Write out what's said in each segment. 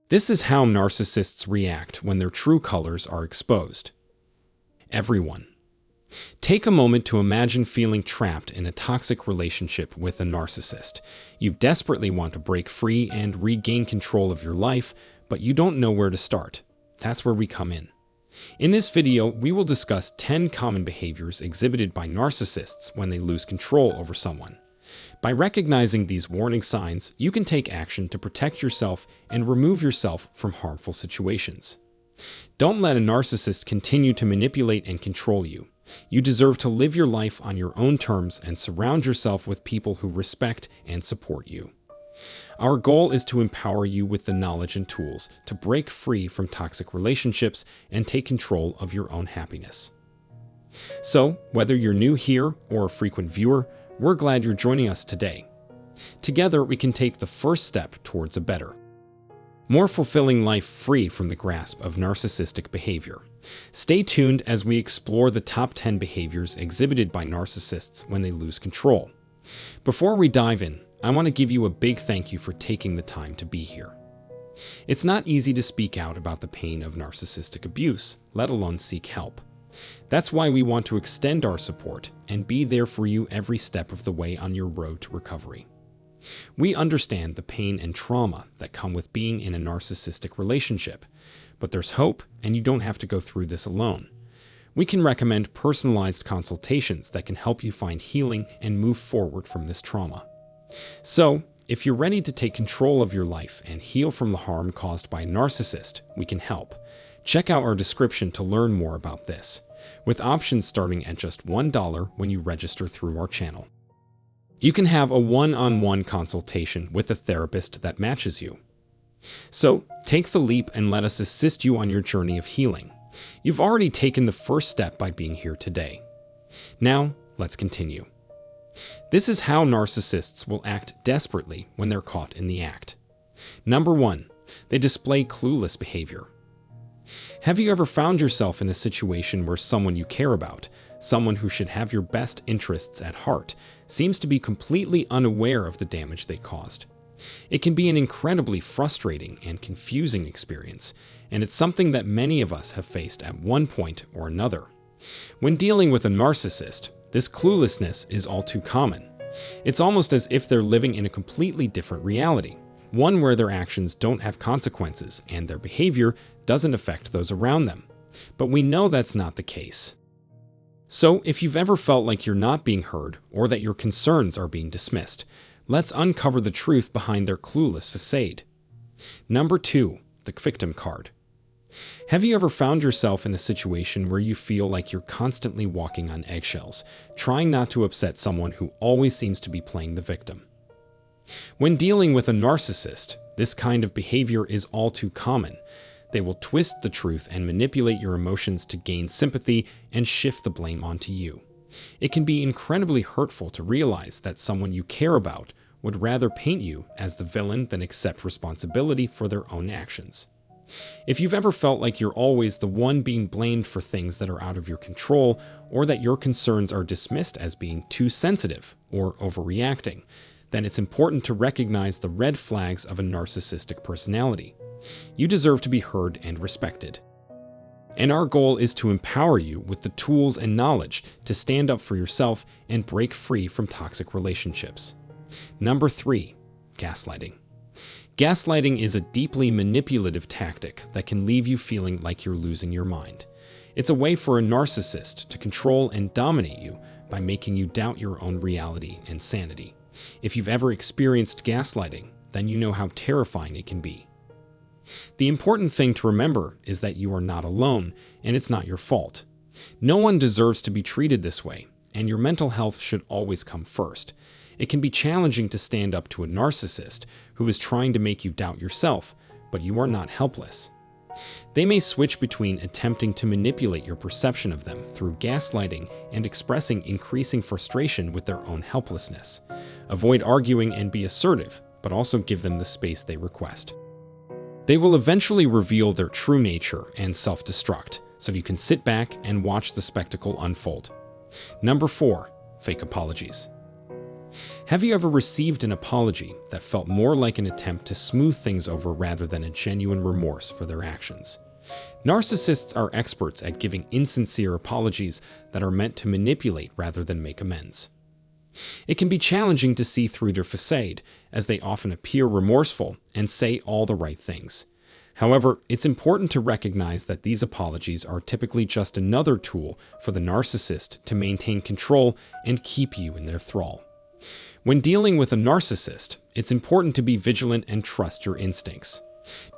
This is how narcissists react when their true colors are exposed. Everyone. Take a moment to imagine feeling trapped in a toxic relationship with a narcissist. You desperately want to break free and regain control of your life, but you don't know where to start. That's where we come in. In this video, we will discuss 10 common behaviors exhibited by narcissists when they lose control over someone. By recognizing these warning signs, you can take action to protect yourself and remove yourself from harmful situations. Don't let a narcissist continue to manipulate and control you. You deserve to live your life on your own terms and surround yourself with people who respect and support you. Our goal is to empower you with the knowledge and tools to break free from toxic relationships and take control of your own happiness. So, whether you're new here or a frequent viewer, we're glad you're joining us today. Together, we can take the first step towards a better, more fulfilling life free from the grasp of narcissistic behavior. Stay tuned as we explore the top 10 behaviors exhibited by narcissists when they lose control. Before we dive in, I want to give you a big thank you for taking the time to be here. It's not easy to speak out about the pain of narcissistic abuse, let alone seek help. That's why we want to extend our support and be there for you every step of the way on your road to recovery. We understand the pain and trauma that come with being in a narcissistic relationship, but there's hope, and you don't have to go through this alone. We can recommend personalized consultations that can help you find healing and move forward from this trauma. So, if you're ready to take control of your life and heal from the harm caused by a narcissist, we can help. Check out our description to learn more about this, with options starting at just $1 when you register through our channel. You can have a one-on-one consultation with a therapist that matches you. So, take the leap and let us assist you on your journey of healing. You've already taken the first step by being here today. Now, let's continue. This is how narcissists will act desperately when they're caught in the act. Number 1, they display clueless behavior. Have you ever found yourself in a situation where someone you care about, someone who should have your best interests at heart, seems to be completely unaware of the damage they caused? It can be an incredibly frustrating and confusing experience, and it's something that many of us have faced at one point or another. When dealing with a narcissist, this cluelessness is all too common. It's almost as if they're living in a completely different reality, one where their actions don't have consequences and their behavior doesn't affect those around them. But we know that's not the case. So, if you've ever felt like you're not being heard or that your concerns are being dismissed, let's uncover the truth behind their clueless facade. Number 2, the victim card. Have you ever found yourself in a situation where you feel like you're constantly walking on eggshells, trying not to upset someone who always seems to be playing the victim? When dealing with a narcissist, this kind of behavior is all too common. They will twist the truth and manipulate your emotions to gain sympathy and shift the blame onto you. It can be incredibly hurtful to realize that someone you care about would rather paint you as the villain than accept responsibility for their own actions. If you've ever felt like you're always the one being blamed for things that are out of your control, or that your concerns are dismissed as being too sensitive or overreacting, then it's important to recognize the red flags of a narcissistic personality. You deserve to be heard and respected. And our goal is to empower you with the tools and knowledge to stand up for yourself and break free from toxic relationships. Number 3, gaslighting. Gaslighting is a deeply manipulative tactic that can leave you feeling like you're losing your mind. It's a way for a narcissist to control and dominate you by making you doubt your own reality and sanity. If you've ever experienced gaslighting, then you know how terrifying it can be. The important thing to remember is that you are not alone, and it's not your fault. No one deserves to be treated this way, and your mental health should always come first. It can be challenging to stand up to a narcissist who is trying to make you doubt yourself, but you are not helpless. They may switch between attempting to manipulate your perception of them through gaslighting and expressing increasing frustration with their own helplessness. Avoid arguing and be assertive, but also give them the space they request. They will eventually reveal their true nature and self-destruct, so you can sit back and watch the spectacle unfold. Number 4, fake apologies. Have you ever received an apology that felt more like an attempt to smooth things over rather than a genuine remorse for their actions? Narcissists are experts at giving insincere apologies that are meant to manipulate rather than make amends. It can be challenging to see through their facade, as they often appear remorseful and say all the right things. However, it's important to recognize that these apologies are typically just another tool for the narcissist to maintain control and keep you in their thrall. When dealing with a narcissist, it's important to be vigilant and trust your instincts.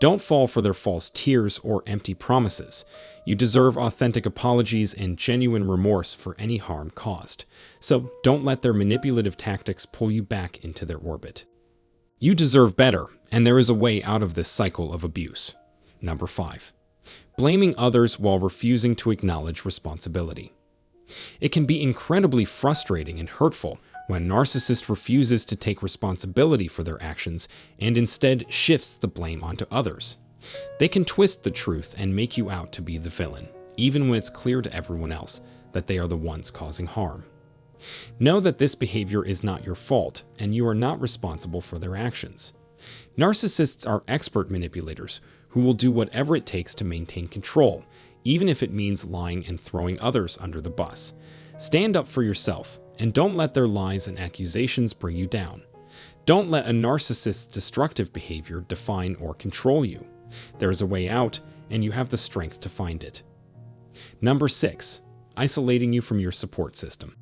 Don't fall for their false tears or empty promises. You deserve authentic apologies and genuine remorse for any harm caused. So don't let their manipulative tactics pull you back into their orbit. You deserve better, and there is a way out of this cycle of abuse. Number 5. Blaming others while refusing to acknowledge responsibility. It can be incredibly frustrating and hurtful when a narcissist refuses to take responsibility for their actions and instead shifts the blame onto others. They can twist the truth and make you out to be the villain, even when it's clear to everyone else that they are the ones causing harm. Know that this behavior is not your fault, and you are not responsible for their actions. Narcissists are expert manipulators who will do whatever it takes to maintain control, even if it means lying and throwing others under the bus. Stand up for yourself, and don't let their lies and accusations bring you down. Don't let a narcissist's destructive behavior define or control you. There is a way out, and you have the strength to find it. Number 6. Isolating you from your support system.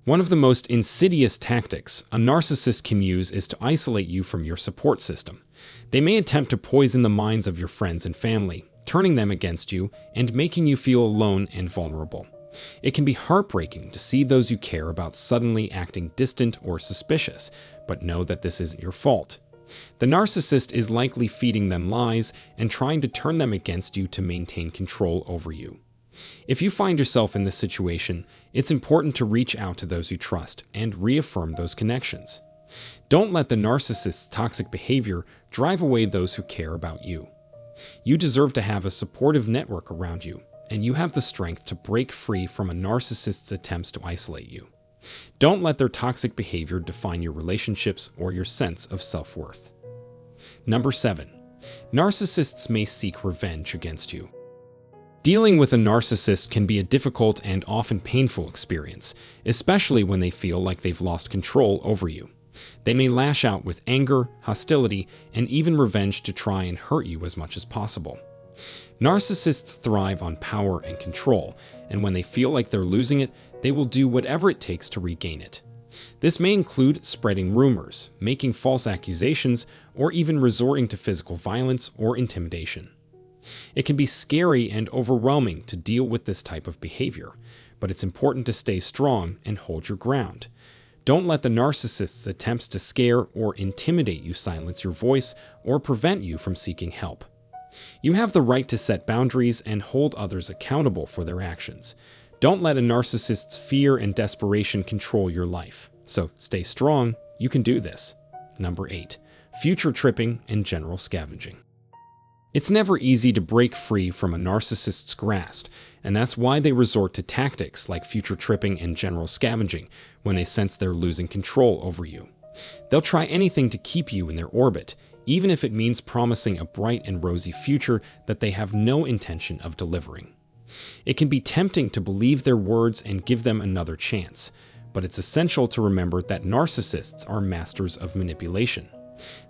One of the most insidious tactics a narcissist can use is to isolate you from your support system. They may attempt to poison the minds of your friends and family, turning them against you and making you feel alone and vulnerable. It can be heartbreaking to see those you care about suddenly acting distant or suspicious, but know that this isn't your fault. The narcissist is likely feeding them lies and trying to turn them against you to maintain control over you. If you find yourself in this situation, it's important to reach out to those you trust and reaffirm those connections. Don't let the narcissist's toxic behavior drive away those who care about you. You deserve to have a supportive network around you, and you have the strength to break free from a narcissist's attempts to isolate you. Don't let their toxic behavior define your relationships or your sense of self-worth. Number 7. Narcissists may seek revenge against you. Dealing with a narcissist can be a difficult and often painful experience, especially when they feel like they've lost control over you. They may lash out with anger, hostility, and even revenge to try and hurt you as much as possible. Narcissists thrive on power and control, and when they feel like they're losing it, they will do whatever it takes to regain it. This may include spreading rumors, making false accusations, or even resorting to physical violence or intimidation. It can be scary and overwhelming to deal with this type of behavior, but it's important to stay strong and hold your ground. Don't let the narcissist's attempts to scare or intimidate you silence your voice or prevent you from seeking help. You have the right to set boundaries and hold others accountable for their actions. Don't let a narcissist's fear and desperation control your life. So stay strong, you can do this. Number 8. Future tripping and general scavenging. It's never easy to break free from a narcissist's grasp, and that's why they resort to tactics like future tripping and general scavenging when they sense they're losing control over you. They'll try anything to keep you in their orbit, even if it means promising a bright and rosy future that they have no intention of delivering. It can be tempting to believe their words and give them another chance, but it's essential to remember that narcissists are masters of manipulation.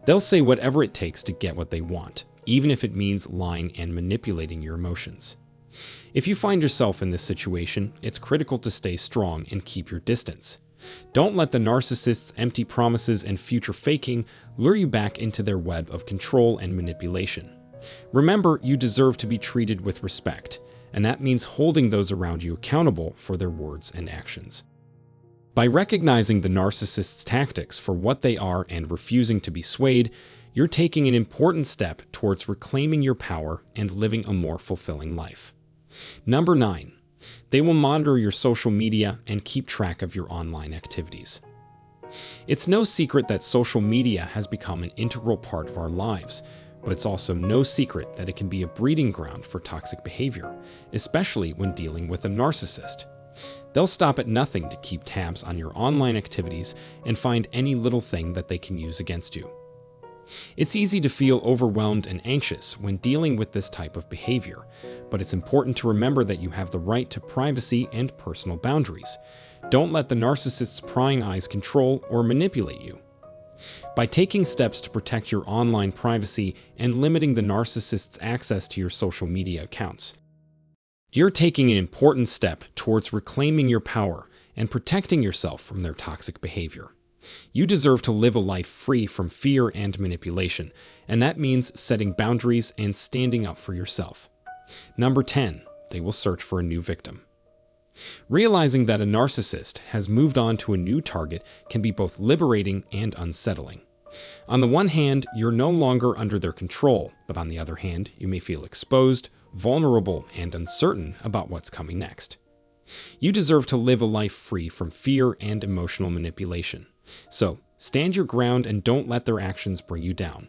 They'll say whatever it takes to get what they want, even if it means lying and manipulating your emotions. If you find yourself in this situation, it's critical to stay strong and keep your distance. Don't let the narcissist's empty promises and future faking lure you back into their web of control and manipulation. Remember, you deserve to be treated with respect, and that means holding those around you accountable for their words and actions. By recognizing the narcissist's tactics for what they are and refusing to be swayed, you're taking an important step towards reclaiming your power and living a more fulfilling life. Number 9. They will monitor your social media and keep track of your online activities. It's no secret that social media has become an integral part of our lives, but it's also no secret that it can be a breeding ground for toxic behavior, especially when dealing with a narcissist. They'll stop at nothing to keep tabs on your online activities and find any little thing that they can use against you. It's easy to feel overwhelmed and anxious when dealing with this type of behavior, but it's important to remember that you have the right to privacy and personal boundaries. Don't let the narcissist's prying eyes control or manipulate you. By taking steps to protect your online privacy and limiting the narcissist's access to your social media accounts, you're taking an important step towards reclaiming your power and protecting yourself from their toxic behavior. You deserve to live a life free from fear and manipulation, and that means setting boundaries and standing up for yourself. Number 10, they will search for a new victim. Realizing that a narcissist has moved on to a new target can be both liberating and unsettling. On the one hand, you're no longer under their control, but on the other hand, you may feel exposed, vulnerable, and uncertain about what's coming next. You deserve to live a life free from fear and emotional manipulation. So, stand your ground and don't let their actions bring you down.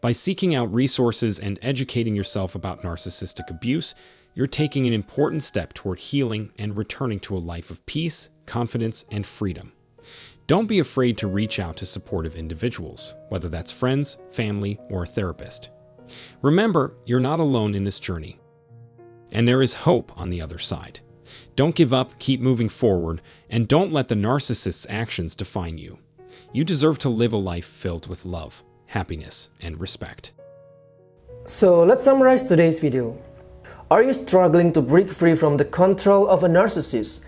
By seeking out resources and educating yourself about narcissistic abuse, you're taking an important step toward healing and returning to a life of peace, confidence, and freedom. Don't be afraid to reach out to supportive individuals, whether that's friends, family, or a therapist. Remember, you're not alone in this journey, and there is hope on the other side. Don't give up, keep moving forward, and don't let the narcissist's actions define you. You deserve to live a life filled with love, happiness, and respect. So let's summarize today's video. Are you struggling to break free from the control of a narcissist?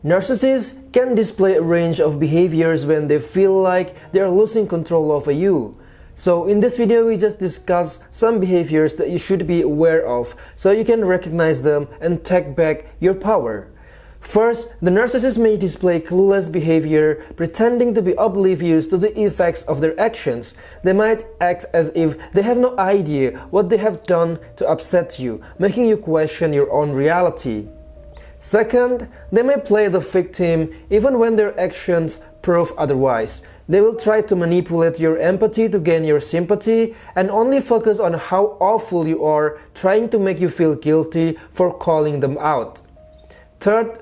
Narcissists can display a range of behaviors when they feel like they are losing control over you. So in this video, we just discuss some behaviors that you should be aware of so you can recognize them and take back your power. First, the narcissist may display clueless behavior, pretending to be oblivious to the effects of their actions. They might act as if they have no idea what they have done to upset you, making you question your own reality. Second, they may play the victim even when their actions prove otherwise. They will try to manipulate your empathy to gain your sympathy and only focus on how awful you are, trying to make you feel guilty for calling them out. Third,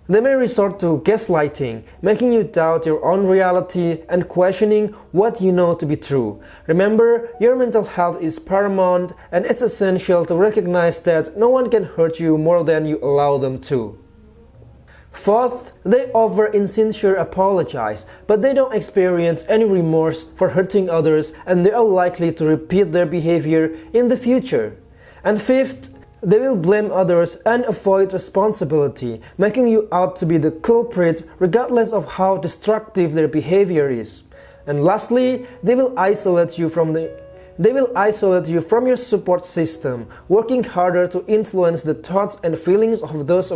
they may resort to gaslighting, making you doubt your own reality and questioning what you know to be true. Remember, your mental health is paramount, and it's essential to recognize that no one can hurt you more than you allow them to. Fourth, they over-insincere apologize, but they don't experience any remorse for hurting others, and they are likely to repeat their behavior in the future. And fifth, they will blame others and avoid responsibility, making you out to be the culprit regardless of how destructive their behavior is. And lastly, they will isolate you from your support system, working harder to influence the thoughts and feelings of those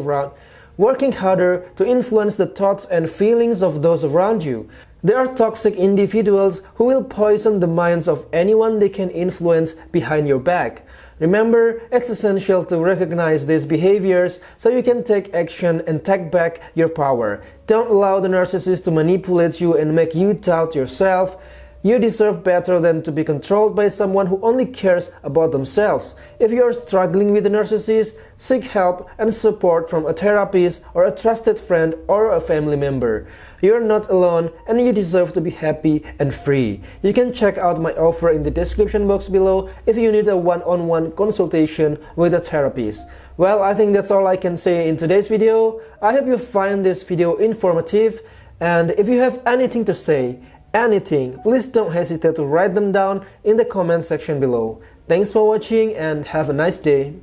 around you. They are toxic individuals who will poison the minds of anyone they can influence behind your back. Remember, it's essential to recognize these behaviors so you can take action and take back your power. Don't allow the narcissist to manipulate you and make you doubt yourself. You deserve better than to be controlled by someone who only cares about themselves. If you are struggling with a narcissist, seek help and support from a therapist or a trusted friend or a family member. You are not alone and you deserve to be happy and free. You can check out my offer in the description box below if you need a one-on-one consultation with a therapist. Well, I think that's all I can say in today's video. I hope you find this video informative, and if you have anything to say, please don't hesitate to write them down in the comment section below. Thanks for watching and have a nice day.